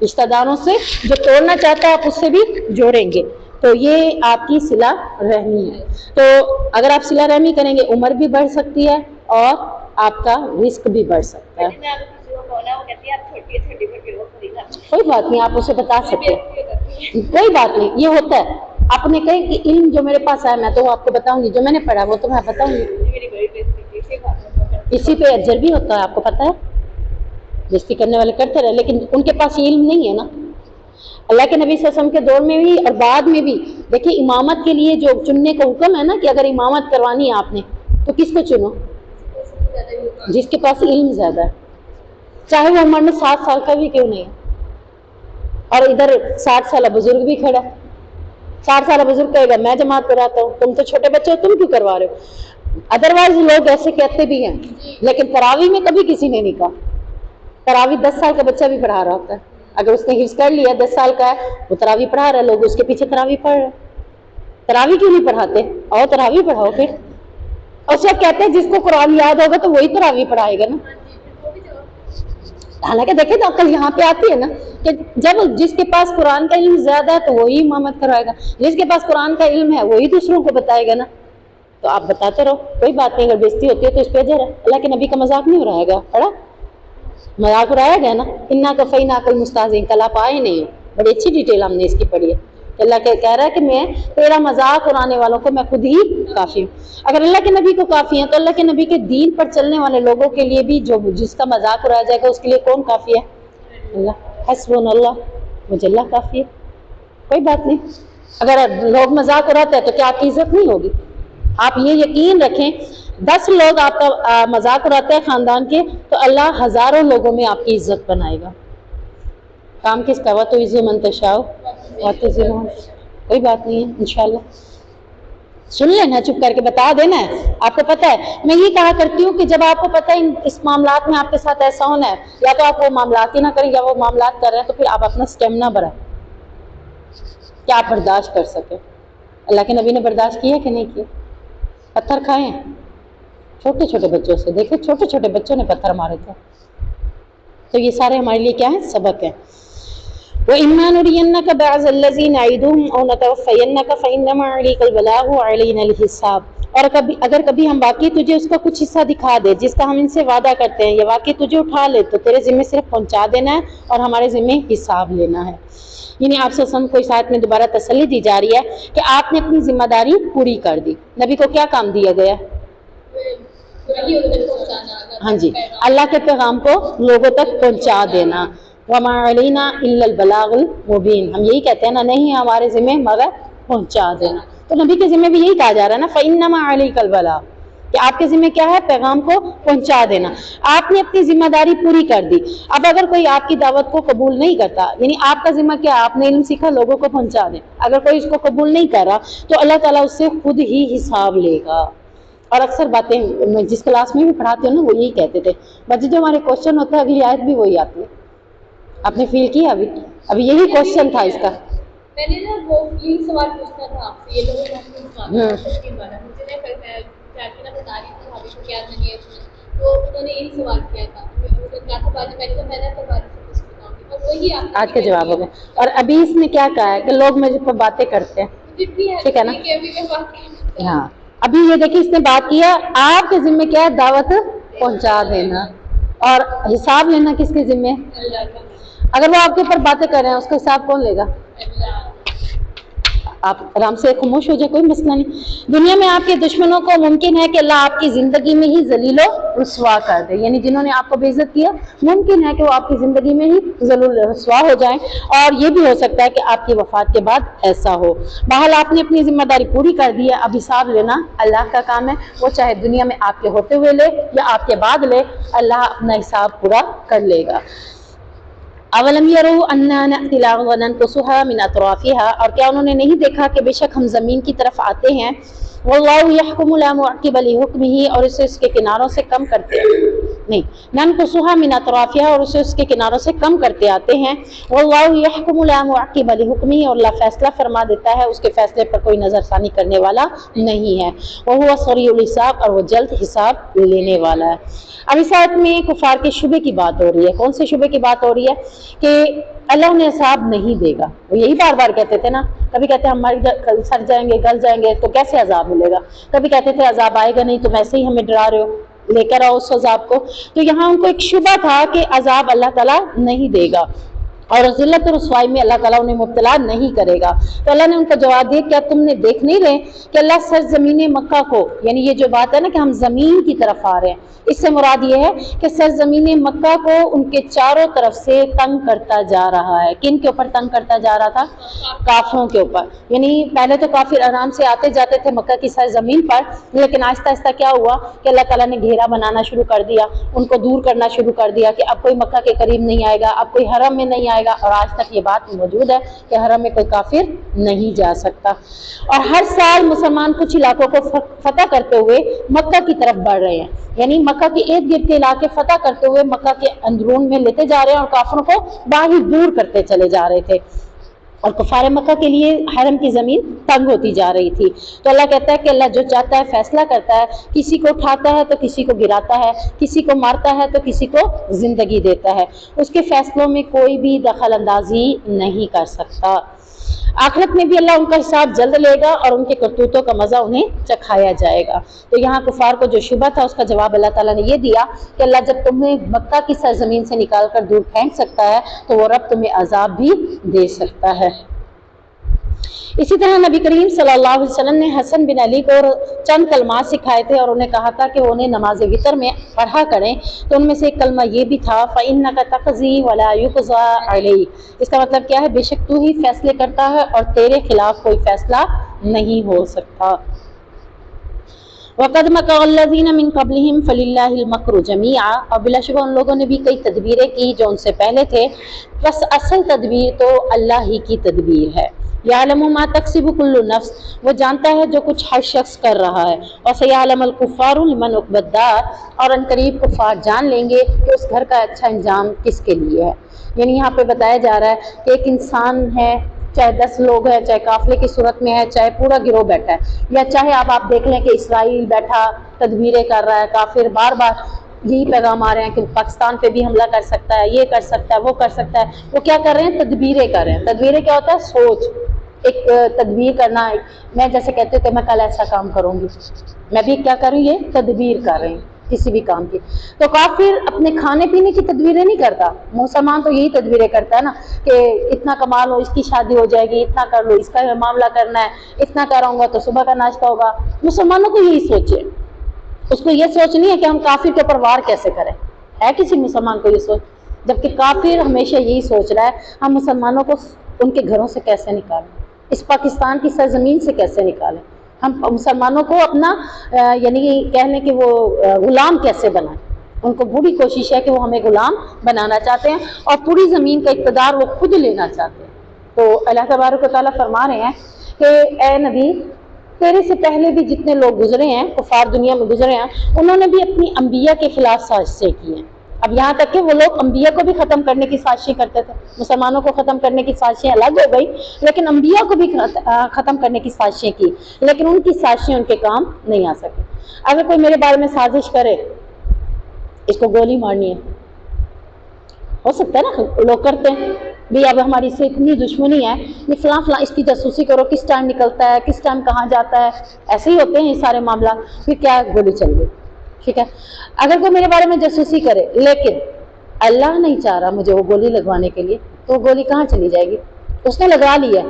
رشتہ داروں سے جو توڑنا چاہتا ہے آپ اس سے بھی جوڑیں گے، تو یہ آپ کی صلہ رحمی ہے۔ تو اگر آپ صلہ رحمی کریں گے عمر بھی بڑھ سکتی ہے اور آپ کا رزق بھی بڑھ سکتا ہے۔ کوئی بات نہیں، آپ اسے بتا سکتے ہیں، کوئی بات نہیں، یہ ہوتا ہے۔ آپ نے کہیں کہ علم جو میرے پاس آیا میں تو آپ کو بتاؤں گی، جو میں نے پڑھا وہ تو میں بتاؤں گی، اسی پہ اجر بھی ہوتا ہے، آپ کو پتہ ہے۔ بیزتی کرنے والے کرتے رہے، لیکن ان کے پاس یہ علم نہیں ہے نا۔ اللہ کے نبی صلی اللہ علیہ وسلم کے دور میں بھی اور بعد میں بھی دیکھیے امامت کے لیے جو چننے کا حکم ہے نا کہ اگر امامت کروانی ہے آپ نے تو کس کو چنو؟ جس کے پاس علم زیادہ ہے، چاہے وہ عمر میں 7 سال کا بھی کیوں نہیں ہے۔ اور ادھر 60 سالہ بزرگ بھی کھڑا ہے، 60 سالہ بزرگ کہے گا میں جماعت کراتا ہوں، تم تو چھوٹے بچے ہو، تم کیوں کروا رہے ہو؟ ادروائز لوگ ایسے کہتے بھی ہیں، لیکن تراویح میں کبھی کسی نے نہیں کہا۔ تراویح 10 سال کا بچہ بھی پڑھا رہا ہوتا ہے، اگر اس نے حفظ کر لیا 10 سال کا ہے وہ تراویح پڑھا رہا ہے، لوگ اس کے پیچھے تراویح پڑھ رہے ہیں۔ تراویح کیوں نہیں پڑھاتے؟ اور تراویح پڑھاؤ پھر۔ اور سب کہتے ہیں جس کو قرآن یاد ہوگا تو وہی تراویح پڑھائے گا نا۔ حالانکہ دیکھیں تو عقل یہاں پہ آتی ہے نا کہ جب جس کے پاس قرآن کا علم زیادہ ہے تو وہی امامت کروائے گا، جس کے پاس قرآن کا علم ہے وہی دوسروں کو بتائے گا نا۔ تو آپ بتاتے رہو، کوئی بات نہیں، اگر بےزتی ہوتی ہے تو اس پہ اجر ہے۔ اللہ کے نبی کا مذاق نہیں اڑایا گا، پڑھا مذاق اڑایا گیا نا، انا کفینا کل مستہزئین، کل آپ آئے نہیں ہو، بڑی اچھی ڈیٹیل ہم نے اس کی پڑھی ہے۔ اللہ کہہ رہا ہے کہ میں تیرا مذاق اڑانے والوں کو میں خود ہی کافی ہوں۔ اگر اللہ کے نبی کو کافی ہے تو اللہ کے نبی کے دین پر چلنے والے لوگوں کے لیے بھی جو جس کا مذاق اڑایا جائے گا اس کے لیے کون کافی ہے؟ اللہ، حسبنا اللہ، مجھے اللہ کافی ہے، کوئی بات نہیں۔ اگر لوگ مذاق اڑاتے ہیں تو کیا آپ کی عزت نہیں ہوگی؟ آپ یہ یقین رکھیں 10 لوگ آپ کا مذاق اڑاتے ہیں خاندان کے تو اللہ ہزاروں لوگوں میں آپ کی عزت بنائے گا۔ کام کس کا؟ وَتُعِزُّ مَن تَشَاءُ وَتُذِلُّ مَن تَشَاءُ، کوئی بات نہیں ہے انشاءاللہ۔ سن لینا، چپ کر کے بتا دینا ہے۔ آپ کو پتہ ہے میں یہ کہا کرتی ہوں کہ جب آپ کو پتہ ہے اس معاملات میں آپ کے ساتھ ایسا ہونا ہے، یا تو آپ وہ معاملات ہی نہ کریں یا وہ معاملات کر رہے ہیں، تو پھر آپ اپنا اسٹیمنا بڑھائیں کہ آپ برداشت کر سکیں۔ اللہ کے نبی نے برداشت کیا کہ نہیں کیا؟ پتھر کھائے ہیں چھوٹے چھوٹے بچوں سے، دیکھیں چھوٹے چھوٹے بچوں نے پتھر مارے تھے۔ تو یہ سارے ہمارے لیے کیا ہیں؟ سبق ہیں۔ وَإِمَّا نُرِيَنَّكَ بَعْضَ الَّذِي نَعِدُهُمْ أَوْ نَتَوَفَّيَنَّكَ فَإِنَّمَا عَلَيْكَ الْبَلَاغُ وَعَلَيْنَا الْحِسَابُ، اور اگر کبھی ہم واقعی تجھے اس کا کچھ حصہ دکھا دے جس کا ہم ان سے وعدہ کرتے ہیں، یا واقعی تجھے اٹھا لے تو تیرے ذمہ صرف پہنچا دینا ہے اور ہمارے ذمہ حساب لینا ہے۔ یعنی آپ صلی اللہ علیہ وسلم کو اس آیت میں دوبارہ تسلی دی جا رہی ہے کہ آپ نے اپنی ذمہ داری پوری کر دی۔ نبی کو کیا کام دیا گیا؟ ہاں جی، اللہ کے پیغام کو لوگوں تک پہنچا دینا۔ وَمَا عَلَيْنَا إِلَّا الْبَلَاغُ الْمُبِينُ، ہم یہی کہتے ہیں نا، نہیں ہمارے ذمہ مگر پہنچا دینا۔ تو نبی کے ذمہ بھی یہی کہا جا رہا ہے نا، فَإِنَّمَا عَلَيْكَ الْبَلَاغُ، کہ آپ کے ذمہ کیا ہے؟ پیغام کو پہنچا دینا۔ آپ نے اپنی ذمہ داری پوری کر دی۔ اب اگر کوئی آپ کی دعوت کو قبول نہیں کرتا، یعنی آپ کا ذمہ کیا ہے؟ آپ نے علم سیکھا، لوگوں کو پہنچا دیں۔ اگر کوئی اس کو قبول نہیں کر رہا تو اللہ تعالیٰ اس سے خود ہی حساب لے گا۔ اور اکثر باتیں میں جس کلاس میں بھی پڑھاتی ہوں نا وہ یہی کہتے تھے بچے، جو ہمارے کوشچن ہوتا ہے اگلی آیت بھی وہی آتی ہے۔ آپ نے فیل کیا؟ ابھی یہی کوشچن تھا اس کا۔
میں نے نا وہ یہی سوال پوچھنا تھا آپ سے، یہ لوگوں نے مجھے نا بتا رہی تھی بھابھی کو کیا نہیں، تو انہوں نے یہی سوال کیا تھا، کہا تھا باجی میں نے کہا میں نے اپنے بارے سے کچھ بتاؤں گی، اور وہی آپ
آج کے جواب ہو گئے۔ اور ابھی اس نے کیا کہا ہے کہ لوگ مجھے پر باتیں کرتے ہیں، ٹھیک ہے نا؟ ہاں، ابھی یہ دیکھیں اس نے بات کیا، آپ کے ذمہ کیا ہے؟ دعوت پہنچا دینا، اور حساب لینا کس کے ذمہ؟ اگر وہ آپ کے اوپر باتیں کر رہے ہیں اس کا حساب کون لے گا؟ آپ آرام سے خاموش ہو جائے، کوئی مسئلہ نہیں۔ دنیا میں آپ کے دشمنوں کو ممکن ہے کہ اللہ آپ کی زندگی میں ہی ذلیل و رسوا کر دے، یعنی جنہوں نے آپ کو بے عزت کیا ممکن ہے کہ وہ آپ کی زندگی میں ہی ذلیل و رسوا ہو جائیں، اور یہ بھی ہو سکتا ہے کہ آپ کی وفات کے بعد ایسا ہو۔ بہرحال آپ نے اپنی ذمہ داری پوری کر دی ہے، اب حساب لینا اللہ کا کام ہے، وہ چاہے دنیا میں آپ کے ہوتے ہوئے لے یا آپ کے بعد لے، اللہ اپنا حساب پورا کر لے گا۔ اولم یروا انا نأتی الارض ننقصها من اطرافها، اور کیا انہوں نے نہیں دیکھا کہ بے شک ہم زمین کی طرف آتے ہیں، واللہ یحکم لا معقب لحکمہ، اور اسے اس کے کناروں سے کم کرتے ہیں، نہیں ننقصها من اطرافها، اور اسے اس کے کناروں سے کم کرتے آتے ہیں، واللہ یحکم لا معقب لحکمہ، اور اللہ فیصلہ فرما دیتا ہے، اس کے فیصلے پر کوئی نظر ثانی کرنے والا نہیں ہے، وہو سریع الحساب، اور وہ جلد حساب لینے والا ہے۔ اب اس آیت میں کفار کے شبے کی بات ہو رہی ہے۔ کون سے شبے کی بات ہو رہی ہے؟ کہ اللہ انہیں عذاب نہیں دے گا۔ وہ یہی بار بار کہتے تھے نا، کبھی کہتے ہیں ہم سڑ جائیں گے، گل جائیں گے تو کیسے عذاب ملے گا، کبھی کہتے تھے عذاب آئے گا نہیں، تم ایسے ہی ہمیں ڈرا رہے ہو، لے کر آؤ اس عذاب کو۔ تو یہاں ان کو ایک شبہ تھا کہ عذاب اللہ تعالیٰ نہیں دے گا، اور ذلت اور رسوائی میں اللہ تعالیٰ انہیں مبتلا نہیں کرے گا۔ تو اللہ نے ان کا جواب دیا کیا تم نے دیکھ نہیں رہے کہ اللہ سرزمین مکہ کو، یعنی یہ جو بات ہے نا کہ ہم زمین کی طرف آ رہے ہیں، اس سے مراد یہ ہے کہ سرزمین مکہ کو ان کے چاروں طرف سے تنگ کرتا جا رہا ہے۔ کن کے اوپر تنگ کرتا جا رہا تھا؟ کافروں کے اوپر۔ یعنی پہلے تو کافر آرام سے آتے جاتے تھے مکہ کی سرزمین پر، لیکن آہستہ آہستہ کیا ہوا کہ اللہ تعالیٰ نے گھیرا بنانا شروع کر دیا، ان کو دور کرنا شروع کر دیا کہ اب کوئی مکہ کے قریب نہیں آئے گا، اب کوئی حرم میں نہیں آئے گا، اور آج تک یہ بات موجود ہے کہ حرم میں کوئی کافر نہیں جا سکتا۔ اور ہر سال مسلمان کچھ علاقوں کو فتح کرتے ہوئے مکہ کی طرف بڑھ رہے ہیں، یعنی مکہ کے ارد گرد کے علاقے فتح کرتے ہوئے مکہ کے اندرون میں لیتے جا رہے ہیں اور کافروں کو باہر دور کرتے چلے جا رہے تھے، اور کفار مکہ کے لیے حرم کی زمین تنگ ہوتی جا رہی تھی۔ تو اللہ کہتا ہے کہ اللہ جو چاہتا ہے فیصلہ کرتا ہے، کسی کو اٹھاتا ہے تو کسی کو گراتا ہے، کسی کو مارتا ہے تو کسی کو زندگی دیتا ہے، اس کے فیصلوں میں کوئی بھی دخل اندازی نہیں کر سکتا۔ آخرت میں بھی اللہ ان کا حساب جلد لے گا اور ان کے کرتوتوں کا مزہ انہیں چکھایا جائے گا۔ تو یہاں کفار کو جو شبہ تھا اس کا جواب اللہ تعالیٰ نے یہ دیا کہ اللہ جب تمہیں مکہ کی سرزمین سے نکال کر دور پھینک سکتا ہے تو وہ رب تمہیں عذاب بھی دے سکتا ہے۔ اسی طرح نبی کریم صلی اللہ علیہ وسلم نے حسن بن علی کو چند کلمات سکھائے تھے اور انہیں کہا تھا کہ وہ انہیں نماز وتر میں پڑھا کریں، تو ان میں سے ایک کلمہ یہ بھی تھا فَإِنَّكَ تَقْضِي وَلَا يُقْضَى عَلَيْكَ۔ اس کا مطلب کیا ہے؟ بے شک تو ہی فیصلے کرتا ہے اور تیرے خلاف کوئی فیصلہ نہیں ہو سکتا۔ وَقَدْ مَكَرَ الَّذِينَ مِن قَبْلِهِمْ فَلِلَّهِ الْمَكْرُ جَمِيعًا، اور بلا شبہ ان لوگوں نے بھی کئی تدبیریں کی جو ان سے پہلے تھے، بس اصل تدبیر تو اللہ ہی کی تدبیر ہے۔ یعلم ما تکسب کل نفس، وہ جانتا ہے جو کچھ ہر شخص کر رہا ہے، اور سیعلم الکفار لمن عقبی الدار، اور ان قریب کفار جان لیں گے کہ اس گھر کا اچھا انجام کس کے لیے ہے۔ یعنی یہاں پہ بتایا جا رہا ہے کہ ایک انسان ہے، چاہے 10 لوگ ہیں، چاہے قافلے کی صورت میں ہے، چاہے پورا گروہ بیٹھا ہے، یا چاہے آپ دیکھ لیں کہ اسرائیل بیٹھا تدبیریں کر رہا ہے، کافر بار بار یہی پیغام آ رہے ہیں کہ پاکستان پہ بھی حملہ کر سکتا ہے، یہ کر سکتا ہے، وہ کر سکتا ہے، وہ کیا کر رہے ہیں؟ تدبیریں کر رہے ہیں۔ تدبیریں کیا ہوتا ہے؟ سوچ، ایک تدبیر کرنا۔ میں جیسے کہتے ہوں کہ میں کل ایسا کام کروں گی، میں بھی کیا کروں؟ یہ تدبیر کر رہے ہیں کسی بھی کام کی۔ تو کافر اپنے کھانے پینے کی تدبیریں نہیں کرتا، مسلمان تو یہی تدبیریں کرتا ہے نا کہ اتنا کما لو، اس کی شادی ہو جائے گی، اتنا کر لو، اس کا معاملہ کرنا ہے، اتنا کراؤں گا تو صبح کا ناشتہ ہوگا۔ مسلمانوں کو یہی سوچ ہے، اس کو یہ سوچ نہیں ہے کہ ہم کافر کے اوپر وار کیسے کریں۔ ہے کسی مسلمان کو یہ سوچ؟ جبکہ کافر ہمیشہ یہی سوچ رہا ہے ہم مسلمانوں کو ان کے گھروں سے کیسے نکالیں، اس پاکستان کی سرزمین سے کیسے نکالیں، ہم مسلمانوں کو اپنا یعنی کہہ لیں کہ وہ غلام کیسے بنائیں۔ ان کو پوری کوشش ہے کہ وہ ہمیں غلام بنانا چاہتے ہیں اور پوری زمین کا اقتدار وہ خود لینا چاہتے ہیں۔ تو اللہ تبارک و تعالیٰ فرما رہے ہیں کہ اے نبی، تیرے سے پہلے بھی جتنے لوگ گزرے ہیں، کفار دنیا میں گزرے ہیں، انہوں نے بھی اپنی انبیاء کے خلاف سازشیں کی ہیں۔ اب یہاں تک کہ وہ لوگ انبیاء کو بھی ختم کرنے کی سازشیں کرتے تھے، مسلمانوں کو ختم کرنے کی سازشیں الگ ہو گئی، لیکن انبیاء کو بھی ختم کرنے کی سازشیں کی، لیکن ان کی سازشیں ان کے کام نہیں آ سکی۔ اگر کوئی میرے بارے میں سازش کرے، اس کو گولی مارنی ہے، ہو سکتا ہے نا، لوگ کرتے ہیں بھی اب ہماری سے اتنی دشمنی ہے، فلاں فلاں اس کی جاسوسی کرو، کس ٹائم نکلتا ہے، کس ٹائم کہاں جاتا ہے، ایسے ہی ہوتے ہیں یہ سارے معاملات، پھر کیا گولی چل گئی۔ ٹھیک ہے، اگر کوئی میرے بارے میں جاسوسی کرے لیکن اللہ نہیں چاہ رہا مجھے وہ گولی لگوانے کے لیے، تو وہ گولی کہاں چلی جائے گی؟ اس نے لگا لی ہے،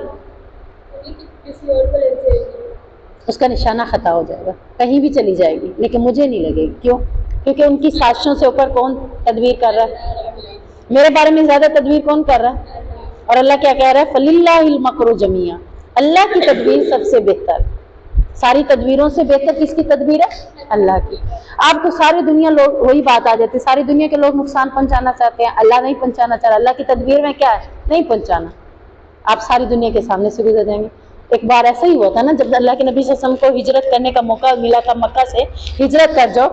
اس کا نشانہ خطا ہو جائے گا، کہیں بھی چلی جائے گی لیکن مجھے نہیں لگے گی۔ کیوں؟ کیونکہ ان کی سازشوں سے اوپر کون تدبیر کر رہا ہے؟ میرے بارے میں زیادہ تدبیر کون کر رہا ہے؟ اور اللہ کیا کہہ رہا ہے؟ فَلِلَّهِ الْمَكْرُ جَمِيعًا، اللہ کی تدبیر سب سے بہتر، ساری تدبیروں سے بہتر کس کی تدبیر ہے؟ اللہ کی۔ آپ کو ساری دنیا لوگ وہی بات آ جاتی ہے، ساری دنیا کے لوگ نقصان پہنچانا چاہتے ہیں، اللہ نہیں پہنچانا چاہ رہا، اللہ کی تدبیر میں کیا ہے؟ نہیں پہنچانا۔ آپ ساری دنیا کے سامنے سے گزر جائیں گے۔ ایک بار ایسا ہی ہوا تھا نا، جب اللہ کے نبی صلی اللہ علیہ وسلم کو ہجرت کرنے کا موقع ملا تھا، مکہ سے ہجرت کر جاؤ،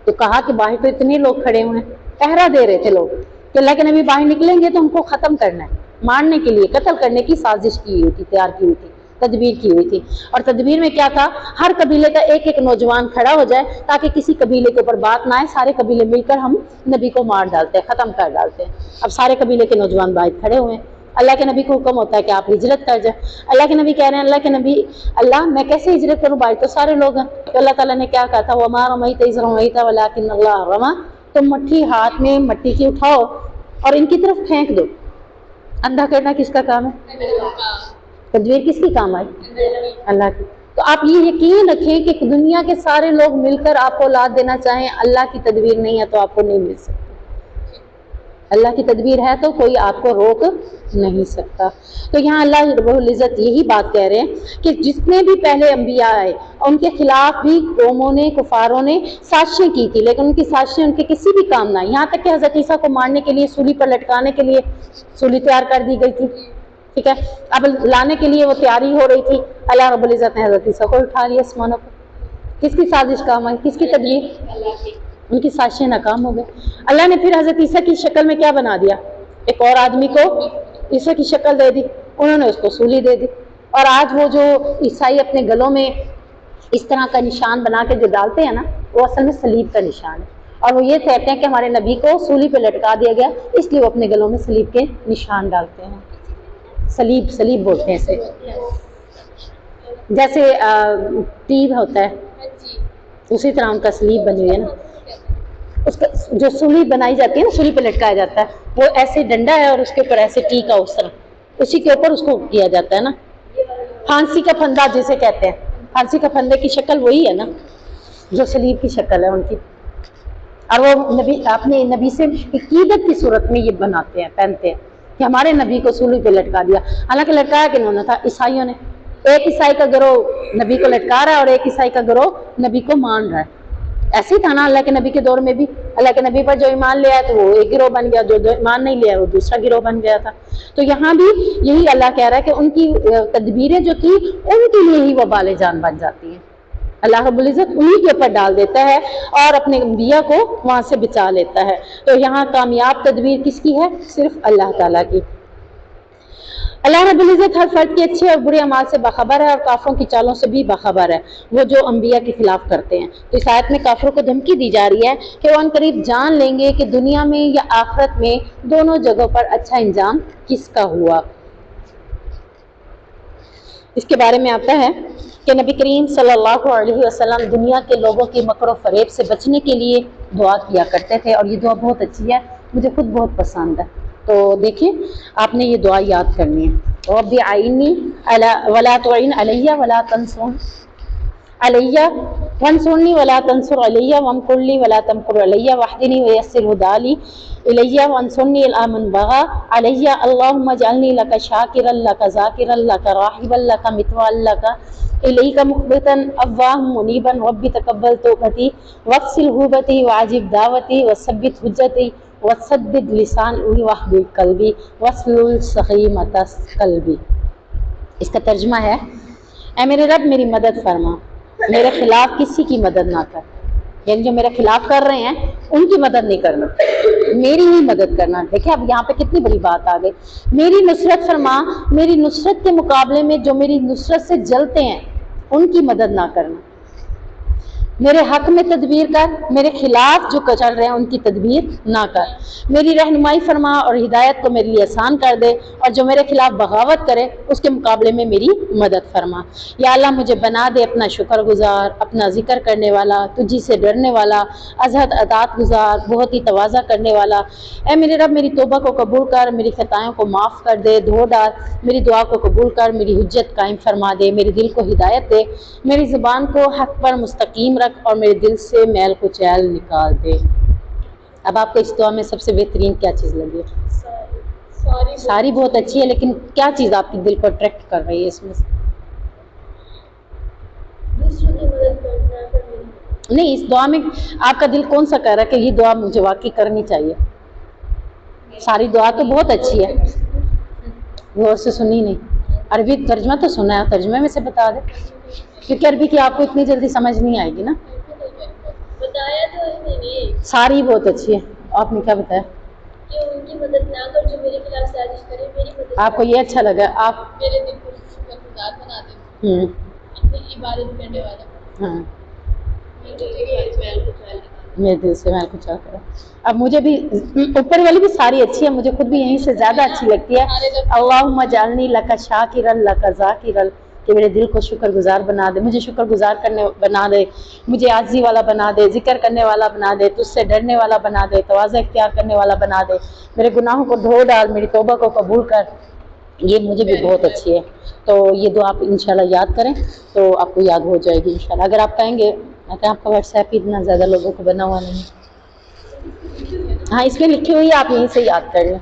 تو کہا کہ باہر تو اتنے لوگ کھڑے ہوئے ہیں، پہرا دے رہے تھے لوگ کہ اللہ کے نبی باہر نکلیں گے تو ان کو ختم کرنا ہے، مارنے کے لیے، قتل کرنے کی سازش کی ہوئی تھی، تیار کی ہوئی تھی، تدبیر کی ہوئی تھی۔ اور تدبیر میں کیا تھا؟ ہر قبیلے کا ایک ایک نوجوان کھڑا ہو جائے تاکہ کسی قبیلے کے اوپر بات نہ آئے، سارے قبیلے مل کر ہم نبی کو مار ڈالتے ہیں، ختم کر ڈالتے ہیں۔ اب سارے قبیلے کے نوجوان باہر کھڑے ہوئے ہیں، اللہ کے نبی کو حکم ہوتا ہے کہ آپ ہجرت کر جائیں۔ اللہ کے نبی کہہ رہے ہیں اللہ کے نبی، اللہ میں کیسے ہجرت کروں، باہر تو سارے لوگ ہیں۔ تو اللہ تعالیٰ نے کیا کہا تھا؟ وَمَا رَمَيْتَ إِذْ رَمَيْتَ وَلَٰكِنَّ اللَّهَ رَمَىٰ، تم مٹھی ہاتھ میں مٹی کی اٹھاؤ اور ان کی طرف پھینک دو، اندھا کرنا کس کا کام ہے؟ تدبیر کس کی کام آئی؟ اللہ کی۔ تو آپ یہ یقین رکھیں کہ دنیا کے سارے لوگ مل کر آپ کو اولاد دینا چاہیں، اللہ کی تدبیر نہیں ہے تو آپ کو نہیں مل سکتی۔ اللہ کی تدبیر ہے تو کوئی آپ کو روک نہیں سکتا۔ تو یہاں اللہ رب العزت یہی بات کہہ رہے ہیں کہ جتنے بھی پہلے انبیاء آئے ان کے خلاف بھی قوموں نے، کفاروں نے سازشیں کی تھی، لیکن ان کی سازشیں ان کے کسی بھی کام نہ آئی، یہاں تک کہ حضرت عیسیٰ کو مارنے کے لیے، سولی پر لٹکانے کے لیے سولی تیار کر دی گئی تھی، ٹھیک ہے، اب لانے کے لیے وہ تیاری ہو رہی تھی، اللہ رب العزت نے حضرت عیسیٰ کو اٹھا لیا آسمانوں پر۔ کس کی سازش کام آئی؟ کس کی تدبیر؟ ان کی سازشیں ناکام ہو گئی۔ اللہ نے پھر حضرت عیسیٰ کی شکل میں کیا بنا دیا؟ ایک اور آدمی کو عیسیٰ کی شکل دے دی، انہوں نے اس کو سولی دے دی، اور آج وہ جو عیسائی اپنے گلوں میں اس طرح کا نشان بنا کے جو ڈالتے ہیں نا، وہ اصل میں صلیب کا نشان ہے، اور وہ یہ کہتے ہیں کہ ہمارے نبی کو سولی پہ لٹکا دیا گیا، اس لیے وہ اپنے گلوں میں صلیب کے نشان ڈالتے ہیں۔ صلیب بولتے ہیں اسے، جیسے تیر ہوتا ہے اسی طرح ان کا صلیب بنی ہوئی ہے نا، اس کا جو سولی بنائی جاتی ہے نا، سولی پہ لٹکایا جاتا ہے، وہ ایسے ڈنڈا ہے اور اس کے اوپر ایسے ٹیکا، اس طرح اسی کے اوپر اس کو کیا جاتا ہے نا، پھانسی کا پھندا جسے کہتے ہیں، پھانسی کا پھندے کی شکل وہی ہے نا جو صلیب کی شکل ہے ان کی، اور وہ نبی اپنے نبی سے عقیدت کی صورت میں یہ بناتے ہیں، پہنتے ہیں کہ ہمارے نبی کو سولی پہ لٹکا دیا، حالانکہ لٹکایا کہ انہوں نے تھا عیسائیوں نے، ایک عیسائی کا گروہ نبی کو لٹکا رہا ہے اور ایک عیسائی کا گروہ نبی کو مان رہا ہے۔ ایسے ہی تھا نا اللہ کے نبی کے دور میں بھی، اللہ کے نبی پر جو ایمان لیا تو وہ ایک گروہ بن گیا، جو ایمان نہیں لیا وہ دوسرا گروہ بن گیا تھا۔ تو یہاں بھی یہی اللہ کہہ رہا ہے کہ ان کی تدبیریں جو تھی ان کے لیے ہی وہ بال جان بن جاتی ہیں، اللہ رب العزت انہی کے اوپر ڈال دیتا ہے اور اپنے انبیاء کو وہاں سے بچا لیتا ہے۔ تو یہاں کامیاب تدبیر کس کی ہے؟ صرف اللہ تعالیٰ کی۔ اللہ رب العزت ہر فرد کے اچھے اور برے اعمال سے باخبر ہے اور کافروں کی چالوں سے بھی باخبر ہے، وہ جو انبیاء کے خلاف کرتے ہیں۔ تو اس آیت میں کافروں کو دھمکی دی جا رہی ہے کہ وہ عنقریب جان لیں گے کہ دنیا میں یا آخرت میں دونوں جگہوں پر اچھا انجام کس کا ہوا۔ اس کے بارے میں آتا ہے کہ نبی کریم صلی اللہ علیہ وسلم دنیا کے لوگوں کی مکر و فریب سے بچنے کے لیے دعا کیا کرتے تھے، اور یہ دعا بہت اچھی ہے، مجھے خود بہت پسند ہے۔ تو دیکھیں آپ نے یہ دعا یاد کرنی ہے، رب اعینی ولا تعین علیہ ولا تنصر علیہ وانصرنی ولا تنصر علیہ وامکر لی ولا تمکر علیہ واہدنی ویسر ہدی لی الیہ وانصرنی علی من بغی علیہ اللہم اجعلنی لک شاکرا لک ذاکرا لک راغبا لک مطیعا لک الیک مخبتا اواہ منیبا رب تقبل توبتی واغسل حوبتی وعجب دعوتی وثبت حجتی وسدد لسانی واہدی قلبی واسلل سخیمۃ قلبی۔ اس کا ترجمہ ہے، اے میرے رب میری مدد فرما، میرے خلاف کسی کی مدد نہ کر، یعنی جو میرے خلاف کر رہے ہیں ان کی مدد نہیں کرنا، میری ہی مدد کرنا۔ دیکھیں اب یہاں پہ کتنی بڑی بات آ گئی، میری نصرت فرما، میری نصرت کے مقابلے میں جو میری نصرت سے جلتے ہیں ان کی مدد نہ کرنا، میرے حق میں تدبیر کر، میرے خلاف جو چل رہے ہیں ان کی تدبیر نہ کر، میری رہنمائی فرما اور ہدایت کو میرے لیے آسان کر دے، اور جو میرے خلاف بغاوت کرے اس کے مقابلے میں میری مدد فرما۔ یا اللہ مجھے بنا دے اپنا شکر گزار، اپنا ذکر کرنے والا، تجھی سے ڈرنے والا، ازہد اطاعت گزار، بہت ہی تواضع کرنے والا۔ اے میرے رب میری توبہ کو قبول کر، میری خطاؤں کو معاف کر دے، دھو ڈال، میری دعا کو قبول کر، میری حجت قائم فرما دے، میرے دل کو ہدایت دے، میری زبان کو حق پر مستقیم رکھ اور میرے دل سے میل کچیل نکال دے۔ اب آپ کو اس دعا میں سب سے بہترین کیا چیز لگی؟ ساری بہت اچھی ہے، لیکن کیا چیز آپ کے دل کو اٹریکٹ کر رہی ہے اس میں سے؟ نہیں، اس دعا میں آپ کا دل کون سا کہہ رہا ہے کہ یہ دعا مجھے واقعی کرنی چاہیے؟ ساری دعا تو بہت اچھی ہے، غور سے سنی نہیں، عربی ترجمہ تو سنا ہے، ترجمے میں سے بتا دیں، کیونکہ عربی کی آپ کو اتنی جلدی سمجھ نہیں آئے گی نا۔
بتایا تو
ساری بہت اچھی ہے، آپ نے کیا بتایا؟
کہ ان کی مدد نہ کر جو میرے خلاف سازش کرے، میری مدد
آپ کو یہ اچھا لگا؟ آپ
میرے دل کو شکر گزار بنا دے، اپنی عبادت کرنے والا،
ہاں
میرے
دل سے میل کچا کرا۔ اب مجھے بھی اوپر والی بھی ساری اچھی ہے، مجھے خود بھی یہیں سے زیادہ اچھی لگتی ہے، اللہم اجعلنی لک شاکرا لک ذاکرا، کہ میرے دل کو شکر گزار بنا دے، مجھے شکر گزار بنا دے، مجھے عاجزی والا بنا دے، ذکر کرنے والا بنا دے، تجھ سے ڈرنے والا بنا دے، تواضع اختیار کرنے والا بنا دے، میرے گناہوں کو دھو ڈال، میری توبہ کو قبول کر، یہ مجھے بھی بہت اچھی ہے۔ تو یہ دعا آپ انشاءاللہ یاد کریں تو آپ کو یاد ہو جائے گی انشاءاللہ۔ اگر آپ کہیں گے آپ کا واٹس ایپ اتنا زیادہ لوگوں کو بنا ہوا نہیں، ہاں اس میں لکھی ہوئی آپ یہیں سے یاد کر لیں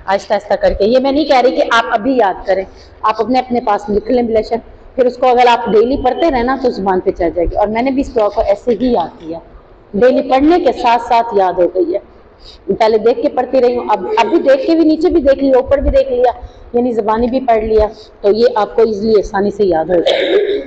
آہستہ آہستہ کر کے۔ یہ میں نہیں کہہ رہی کہ آپ ابھی یاد کریں، آپ اپنے پاس لکھ لیں بلا شک، پھر اس کو اگر آپ ڈیلی پڑھتے رہے نا تو زبان پہ چڑھ جائے گی۔ اور میں نے بھی اس دعا کو ایسے ہی یاد کیا، ڈیلی پڑھنے کے ساتھ ساتھ یاد ہو گئی ہے۔ پہلے دیکھ کے پڑھتی رہی ہوں، اب بھی دیکھ کے بھی نیچے بھی دیکھ لیا، اوپر بھی دیکھ لیا، یعنی زبانی بھی پڑھ لیا، تو یہ آپ کو ایزلی آسانی سے یاد ہو جائے گی۔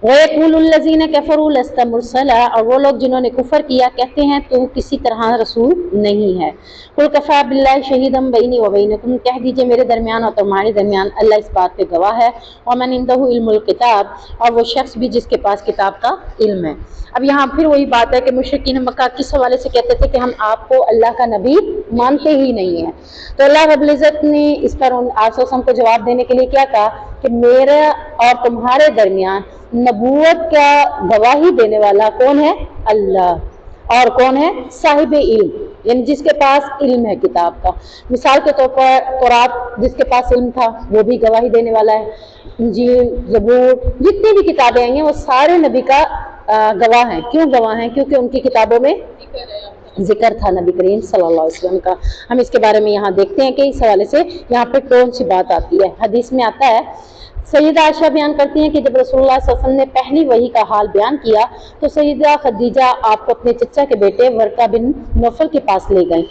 وَيَقُولُ الَّذِينَ كَفَرُوا لَسْتَ مُرْسَلًا، اور وہ لوگ جنہوں نے کفر کیا کہتے ہیں تو کسی طرح رسول نہیں ہے۔ قُلْ كَفَىٰ بِاللَّهِ شَهِيدًا بَيْنِي وَبَيْنَكُمْ، کہہ دیجئے میرے درمیان اور تمہارے درمیان اللہ اس بات پہ گواہ ہے۔ وَمَنْ عِندَهُ عِلْمُ الْكِتَابِ، اور وہ شخص بھی جس کے پاس کتاب کا علم ہے۔ اب یہاں پھر وہی بات ہے کہ مشرکین مکہ کس حوالے سے کہتے تھے کہ ہم آپ کو اللہ کا نبی مانتے ہی نہیں ہیں، تو اللہ رب العزت نے اس پر آپ کو جواب دینے کے لیے کیا کہا کہ میرا اور تمہارے درمیان نبوت کا گواہی دینے والا کون ہے؟ اللہ۔ اور کون ہے؟ صاحب علم، یعنی جس کے پاس علم ہے کتاب کا۔ مثال کے طور پر تورات جس کے پاس علم تھا وہ بھی گواہی دینے والا ہے، انجیل، زبور، جتنی بھی کتابیں آئی ہیں وہ سارے نبی کا گواہ ہیں۔ کیوں گواہ ہیں؟ کیونکہ ان کی کتابوں میں ذکر تھا نبی کریم صلی اللہ علیہ وسلم کا۔ ہم اس کے بارے میں یہاں دیکھتے ہیں کہ اس حوالے سے یہاں پہ کون سی بات آتی ہے۔ حدیث میں آتا ہے، سیدہ عائشہ بیان کرتی ہیں کہ جب رسول اللہ صلی اللہ علیہ وسلم نے پہلی وحی کا حال بیان کیا تو سیدہ خدیجہ آپ کو اپنے چچا کے بیٹے ورقہ بن نوفل کے پاس لے گئیں،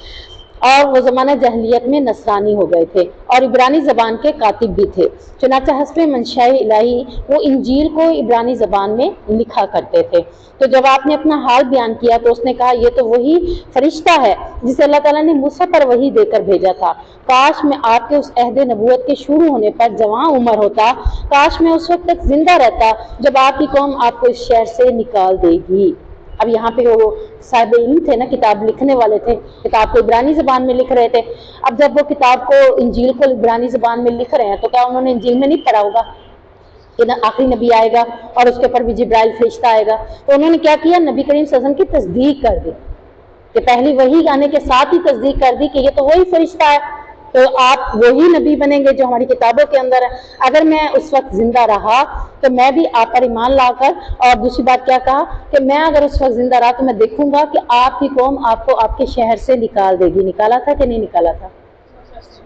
اور وہ زمانہ جاہلیت میں نصرانی ہو گئے تھے اور عبرانی زبان کے کاتب بھی تھے۔ چنانچہ حسب منشاء الہی وہ انجیل کو عبرانی زبان میں لکھا کرتے تھے۔ تو جب آپ نے اپنا حال بیان کیا تو اس نے کہا یہ تو وہی فرشتہ ہے جسے اللہ تعالیٰ نے موسیٰ پر وحی دے کر بھیجا تھا۔ کاش میں آپ کے اس عہد نبوت کے شروع ہونے پر جوان عمر ہوتا، کاش میں اس وقت تک زندہ رہتا جب آپ کی قوم آپ کو اس شہر سے نکال دے گی۔ اب یہاں پہ وہ صاحب علم تھے نا، کتاب لکھنے والے تھے، کتاب کو عبرانی زبان میں لکھ رہے تھے۔ اب جب وہ کتاب کو انجیل کو عبرانی زبان میں لکھ رہے ہیں تو کیا انہوں نے انجیل میں نہیں پڑھا ہوگا کہ آخری نبی آئے گا اور اس کے اوپر بھی جبرائیل فرشتہ آئے گا؟ تو انہوں نے کیا کیا؟ نبی کریم صلی اللہ علیہ وسلم کی تصدیق کر دی، کہ پہلی وحی آنے کے ساتھ ہی تصدیق کر دی کہ یہ تو وہی فرشتہ ہے، تو آپ وہی نبی بنیں گے جو ہماری کتابوں کے اندر ہے۔ اگر میں اس وقت زندہ رہا تو میں بھی آپ پر ایمان لا کر، اور دوسری بات کیا کہا کہ میں اگر اس وقت زندہ رہا تو میں دیکھوں گا کہ آپ کی قوم آپ کو آپ کے شہر سے نکال دے گی۔ نکالا تھا کہ نہیں نکالا تھا؟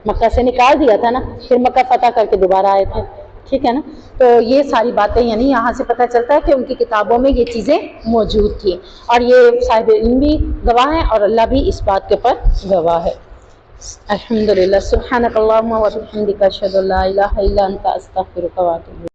مکہ سے نکال دیا تھا نا، پھر مکہ فتح کر کے دوبارہ آئے تھے، ٹھیک ہے نا۔ تو یہ ساری باتیں یعنی یہاں سے پتہ چلتا ہے کہ ان کی کتابوں میں یہ چیزیں موجود تھیں، اور یہ صاحب علم بھی گواہ ہیں اور اللہ بھی اس بات کے اوپر گواہ ہے۔ الحمدللہ۔ سبحانک اللہم و بحمدک، اشہد ان لا الہ الا انت، استغفرک و اتوب الیک۔